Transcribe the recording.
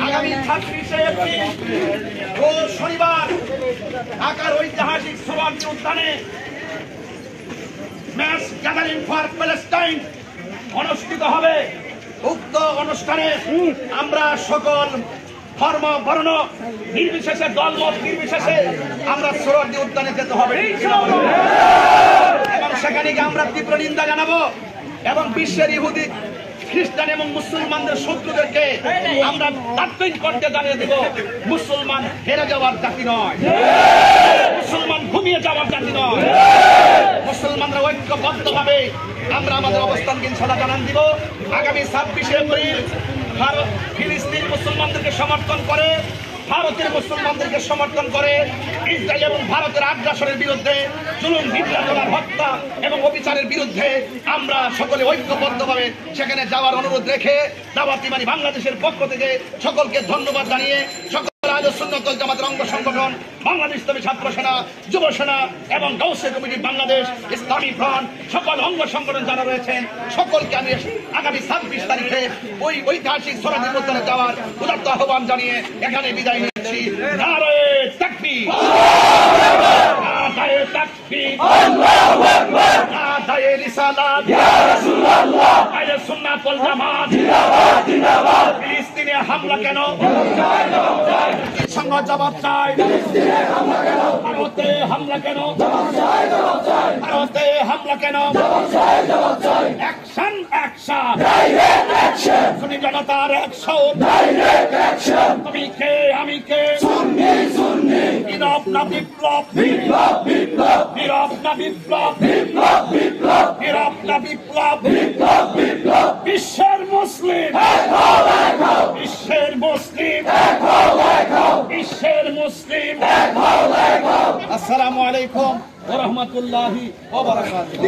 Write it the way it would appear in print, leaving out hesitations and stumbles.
আগামী 26শে এপ্রিল রোজ শনিবার ঢাকার ঐতিহাসিক সোহরাওয়ার্দী উদ্যানে ম্যাস গ্যাদারিং ফর প্যালেস্টাইন অনুষ্ঠিত হবে। উক্ত অনুষ্ঠানে আমরা সকল ধর্ম বর্ণ নির্বিশেষে দলমত নির্বিশেষে আমরা সোহরাওয়ার্দী উদ্যানে যেতে হবে এবং সেখানে গিয়ে আমরা তীব্র নিন্দা জানাবো এবং বিশ্বের ইহুদি খ্রিস্টান এবং মুসলমানদের শত্রুদেরকে আমরা তাৎক্ষণিক কণ্ঠে জানিয়ে দেব, মুসলমান হেরে যাওয়ার জাতি নয়, মুসলমান ঘুমিয়ে যাওয়ার জাতি নয়। মুসলমানরা ঐক্যবদ্ধভাবে আমরা আমাদের অবস্থানকে ইনশাআল্লাহ জানান দিব। আগামী 26শে এপ্রিল ভারত ফিলিস্তিন মুসলমানদেরকে সমর্থন করে, ভারতের মুসলমানদেরকে সমর্থন করে ইসরায়েল এবং ভারতের আগ্রাসনের বিরুদ্ধে, জুলুম নির্যাতন হত্যা এবং অবিচারের বিরুদ্ধে আমরা সকলে ঐক্যবদ্ধভাবে সেখানে যাওয়ার অনুরোধ রেখে দাওয়াত ইমানি বাংলাদেশের পক্ষ থেকে সকলকে ধন্যবাদ জানিয়ে সকল আহলে সুন্নাত ওয়াল জামাতের অঙ্গ সংগঠন বাংলাদেশ ইসলামী ছাত্র সেনা, যুব সেনা এবং গাউসিয়া কমিটি বাংলাদেশ, ইসলামী ফ্রন্ট সকল অঙ্গ সংগঠন যারা রয়েছেন সকলকে আমি আগামী 26 তারিখে ওই ঐতিহাসিক সোহরাওয়ার্দী উদ্যানে যাওয়ার উদাত্ত আহ্বান জানিয়ে এখানে বিদায় নিচ্ছি। নারে তাকবীর, নারে তাকবীর, আল্লাহু আকবার, নারে রিসালাত, ইয়া রাসূলুল্লাহ, আহলে সুন্নাত ওয়াল জামাত জিন্দাবাদ, জিন্দাবাদ। ফিলিস্তিনে হামলা কেন? সংঘ জবাব চাই। ফিলিস্তিনে হামলা কেন? ভারতে হামলা কেন? জবাব চাই, জবাব চাই। ভারতে হামলা কেন? জবাব চাই, জবাব চাই। Action, action, direct action. সুন্নি জনতার অ্যাকশন, ডাইরেক্ট অ্যাকশন। তুমি কে, আমি কে? সুন্নি, সুন্নি। নীরব না বিপ্লব, বিপ্লব, বিপ্লব। নীরব না বিপ্লব, বিপ্লব, বিপ্লব। নীরব না বিপ্লব, বিপ্লব, বিপ্লব। বিশ্বের মুসলিম এক হও, এক হও। বিশ্বের মুসলিম এক হও, এক হও। বিশ্বের মুসলিম এক হও, এক হও। আসসালামু আলাইকুম ওয়া রাহমাতুল্লাহি ওয়া বারাকাতুহু।